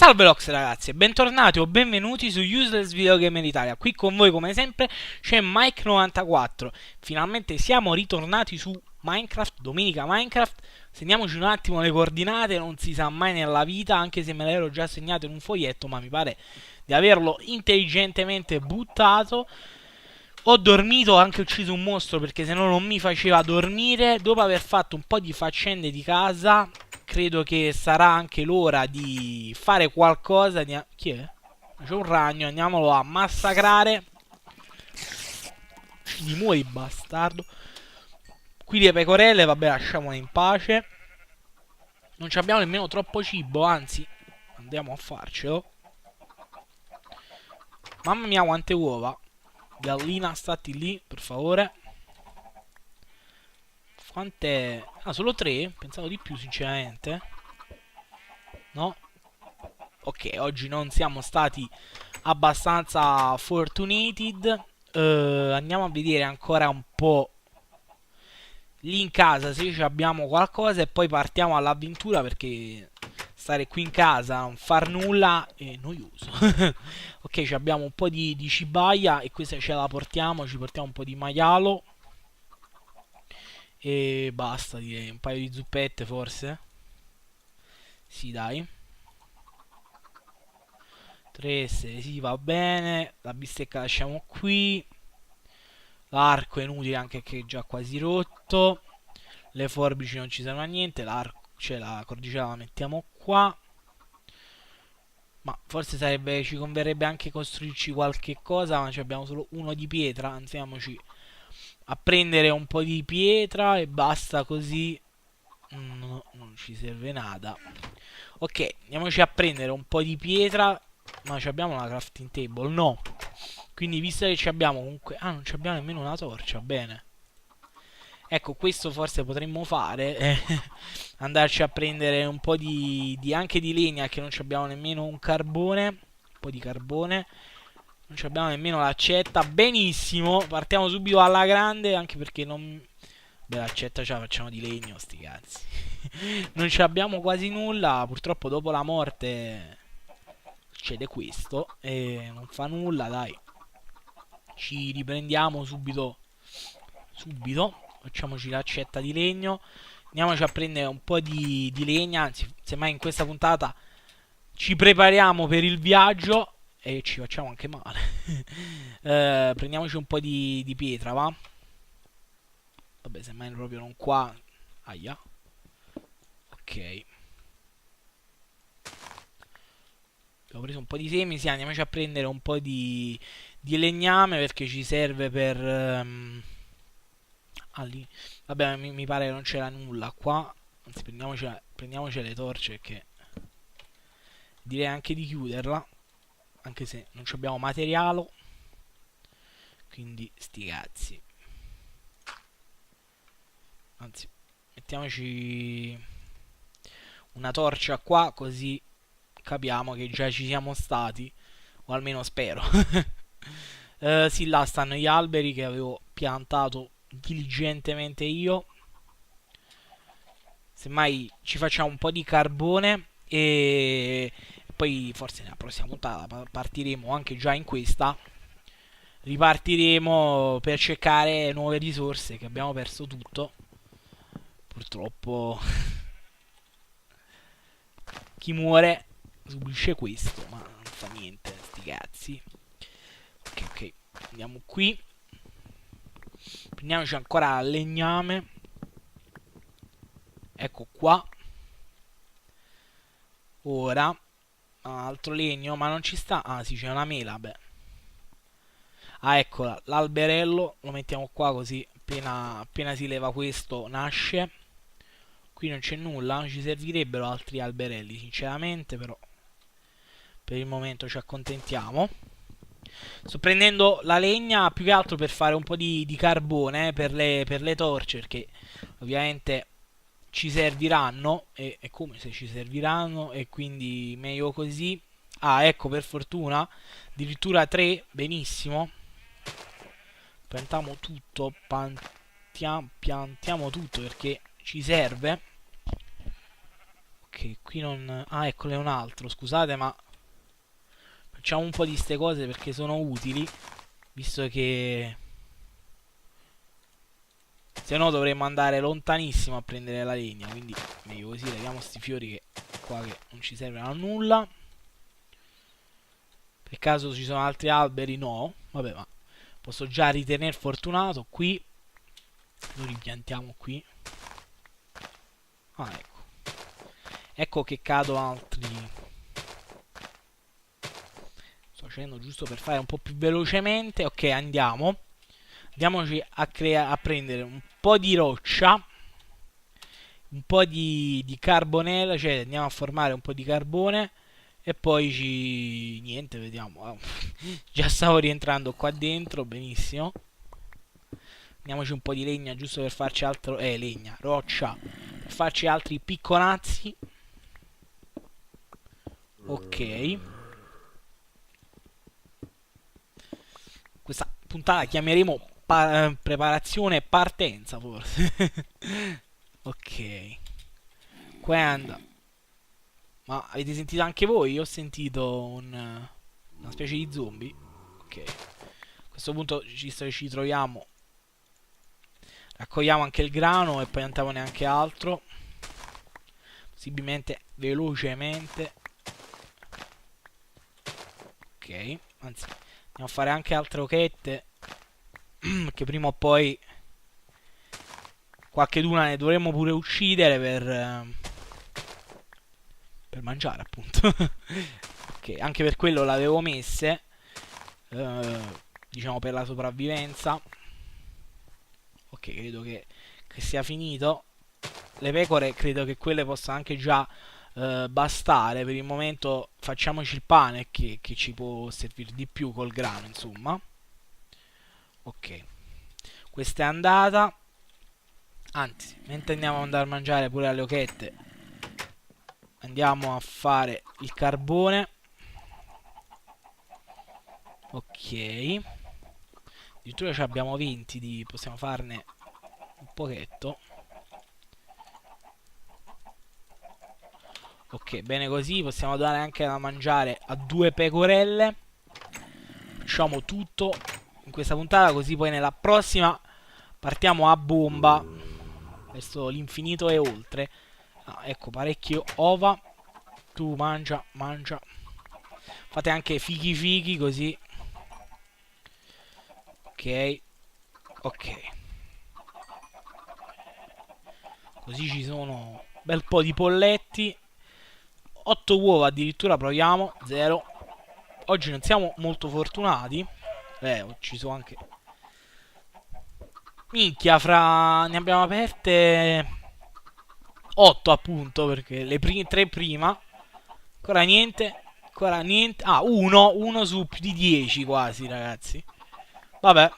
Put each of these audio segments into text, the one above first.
Salve Lox ragazzi e bentornati o benvenuti su Useless Video Gamer Italia. Qui con voi come sempre c'è Mike94. Finalmente siamo ritornati su Minecraft, Domenica Minecraft. Segniamoci un attimo le coordinate, non si sa mai nella vita, anche se me le ero già segnate in un foglietto, ma mi pare di averlo intelligentemente buttato. Ho dormito, ho anche ucciso un mostro perché se no non mi faceva dormire. Dopo aver fatto un po' di faccende di casa, credo che sarà anche l'ora di fare qualcosa. Chi è? C'è un ragno, andiamolo a massacrare. Di muori, bastardo. Qui le pecorelle, vabbè, lasciamole in pace. Non abbiamo nemmeno troppo cibo, anzi, andiamo a farcelo. Mamma mia, quante uova. Gallina, stati lì, per favore. Quante? Ah, solo 3? Pensavo di più, sinceramente. No? Ok, oggi non siamo stati abbastanza fortunated. Andiamo a vedere ancora un po' lì in casa se abbiamo qualcosa e poi partiamo all'avventura perché stare qui in casa non far nulla è noioso. Ok, abbiamo un po' di cibaia e questa ce la portiamo, ci portiamo un po' di maialo e basta, direi un paio di zuppette forse. Sì, dai. 3, sì, va bene. La bistecca lasciamo qui. L'arco è inutile anche che è già quasi rotto. Le forbici non ci servono a niente. L'arco, cioè la cordicella la mettiamo qua. Ma forse ci converrebbe anche costruirci qualche cosa. Ma abbiamo solo uno di pietra. Andiamoci a prendere un po' di pietra e basta così. No, non ci serve nada. Ok, andiamoci a prendere un po' di pietra. Ma abbiamo la crafting table? No. Quindi visto che ci abbiamo comunque... Ah, non ci abbiamo nemmeno una torcia, bene. Ecco, questo forse potremmo fare. Andarci a prendere un po' anche di legna, che non ci abbiamo nemmeno un carbone. Un po' di carbone. Non ci abbiamo nemmeno l'accetta. Benissimo, partiamo subito alla grande, anche perché non... Beh, l'accetta ce la facciamo di legno, sti cazzi. Non ci abbiamo quasi nulla. Purtroppo dopo la morte succede questo e non fa nulla, dai. Ci riprendiamo subito. Subito. Facciamoci l'accetta di legno. Andiamoci a prendere un po' di legna. Anzi, semmai in questa puntata ci prepariamo per il viaggio e ci facciamo anche male. Prendiamoci un po' di pietra, va? Vabbè, semmai proprio non qua. Aia. Ok. Abbiamo preso un po' di semi. Sì, andiamoci a prendere un po' di legname perché ci serve per... lì. Vabbè, mi pare che non c'era nulla qua. Anzi, prendiamoci le torce che direi anche di chiuderla. Anche se non abbiamo materiale. Quindi sti cazzi. Anzi, mettiamoci una torcia qua così capiamo che già ci siamo stati. O almeno spero. Sì, là stanno gli alberi che avevo piantato diligentemente io. Semmai ci facciamo un po' di carbone e poi forse nella prossima puntata partiremo anche già in questa. Ripartiremo per cercare nuove risorse che abbiamo perso tutto. Purtroppo chi muore subisce questo, ma non fa niente, sti cazzi. Ok, ok, andiamo qui. Prendiamoci ancora legname. Ecco qua. Ora altro legno, ma non ci sta. Ah sì, c'è una mela, beh. Ah, eccola, l'alberello lo mettiamo qua così appena si leva questo nasce. Qui non c'è nulla, ci servirebbero altri alberelli sinceramente, però per il momento ci accontentiamo. Sto prendendo la legna più che altro per fare un po' di carbone per le torce, perché ovviamente ci serviranno, e è come se ci serviranno, e quindi meglio così. Ah, ecco, per fortuna, addirittura 3, benissimo. Piantiamo tutto, piantiamo tutto perché ci serve. Ok, Ok, qui non... Ah, eccole un altro, scusate, ma facciamo un po' di ste cose perché sono utili, visto che se no dovremmo andare lontanissimo a prendere la legna, quindi meglio così, leviamo sti fiori che qua che non ci servono a nulla. Per caso ci sono altri alberi? No. Vabbè, ma posso già ritenere fortunato. Qui lo ripiantiamo qui. Ah, ecco. Ecco che cadono altri. Sto facendo giusto per fare un po' più velocemente. Ok, andiamo. Andiamoci a prendere un po' di roccia, un po' di carbonella, cioè andiamo a formare un po' di carbone e poi niente, vediamo. Già stavo rientrando qua dentro, benissimo. Andiamoci un po' di legna giusto per farci altro... legna, roccia, per farci altri picconazzi. Ok. Questa puntata chiameremo preparazione e partenza, forse. Ok. Quando... Ma avete sentito anche voi? Io ho sentito una specie di zombie. Ok. A questo punto ci troviamo. Raccogliamo anche il grano e poi non andiamo neanche altro. Possibilmente velocemente. Ok. Anzi, andiamo a fare anche altre ochette. Che prima o poi qualche duna ne dovremmo pure uccidere per mangiare, appunto. Ok, anche per quello l'avevo messe. Diciamo per la sopravvivenza. Ok, credo che sia finito. Le pecore credo che quelle possano anche già bastare. Per il momento facciamoci il pane che ci può servire di più col grano, insomma. Ok, questa è andata. Anzi, mentre andiamo ad andare a mangiare pure alle ochette, andiamo a fare il carbone. Ok. Addirittura ci abbiamo 20 possiamo farne un pochetto. Ok, bene così. Possiamo dare anche da mangiare a 2 pecorelle. Facciamo tutto in questa puntata, così poi nella prossima partiamo a bomba verso l'infinito e oltre. Ah, ecco, parecchie ova. Tu mangia, mangia. Fate anche fichi fichi così. Ok. Ok. Così ci sono un bel po' di polletti. 8 uova addirittura, proviamo. 0. Oggi non siamo molto fortunati. Ci sono anche... Minchia, ne abbiamo aperte 8 appunto, perché le 3 prima. Ancora niente. Ancora niente. Ah, 1 su più di 10 quasi, ragazzi. Vabbè.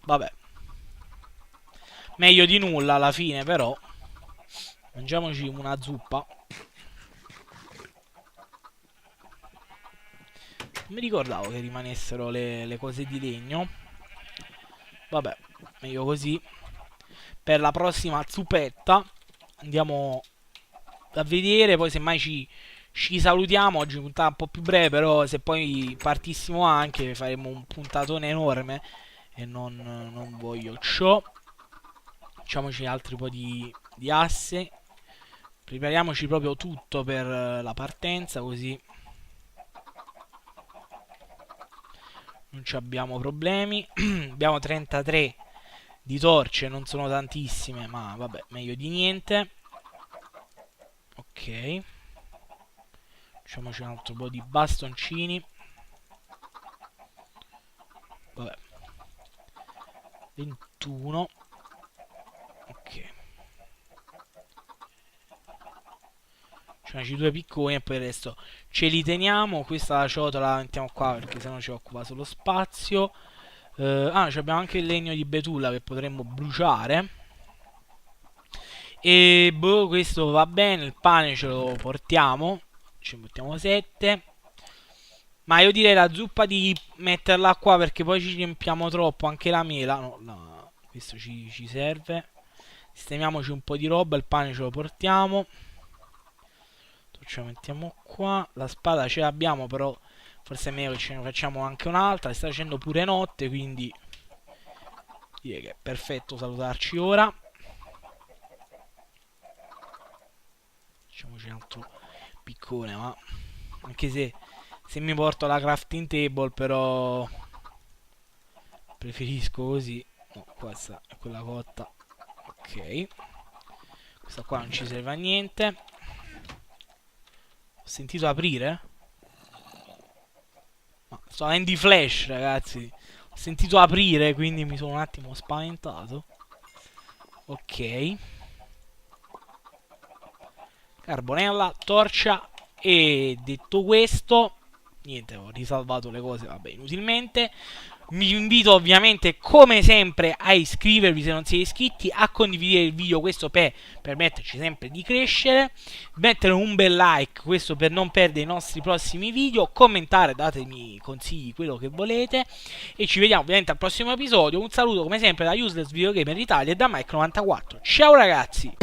Vabbè. Meglio di nulla alla fine, però. Mangiamoci una zuppa. Non mi ricordavo che rimanessero le cose di legno. Vabbè, meglio così. Per la prossima zuppetta andiamo a vedere. Poi semmai ci salutiamo. Oggi è una puntata un po' più breve, però se poi partissimo anche faremo un puntatone enorme. E non voglio ciò. Facciamoci altri po' di asse. Prepariamoci proprio tutto per la partenza, così non ci abbiamo problemi. Abbiamo 33 di torce, non sono tantissime, ma vabbè, meglio di niente. Ok. Facciamoci un altro po' di bastoncini. Vabbè. 21. Ok. Facciamoci 2 picconi e poi il resto ce li teniamo. Questa la ciotola la mettiamo qua perché sennò ci occupa solo spazio. Abbiamo anche il legno di betulla che potremmo bruciare. E boh, questo va bene. Il pane ce lo portiamo. Ci mettiamo 7. Ma io direi la zuppa di metterla qua perché poi ci riempiamo troppo. Anche la mela. No, no, questo ci serve. Sistemiamoci un po' di roba, il pane ce lo portiamo. Ce lo mettiamo qua. La spada ce l'abbiamo, però forse è meglio che ce ne facciamo anche un'altra. Sta facendo pure notte, quindi direi che è perfetto salutarci ora. Facciamoci un altro piccone, ma anche se mi porto la crafting table, però preferisco così. No, questa è quella cotta. Ok. Questa qua non ci serve a niente. Ho sentito aprire? Ma sto avendo i flash, ragazzi. Ho sentito aprire, quindi mi sono un attimo spaventato. Ok. Carbonella, torcia. E detto questo, niente, ho risalvato le cose, vabbè, inutilmente. Vi invito ovviamente, come sempre, a iscrivervi se non siete iscritti, a condividere il video, questo per permetterci sempre di crescere, mettere un bel like, questo per non perdere i nostri prossimi video, commentare, datemi consigli, quello che volete, e ci vediamo ovviamente al prossimo episodio. Un saluto come sempre da Useless Video Gamer Italia e da Mike94. Ciao ragazzi!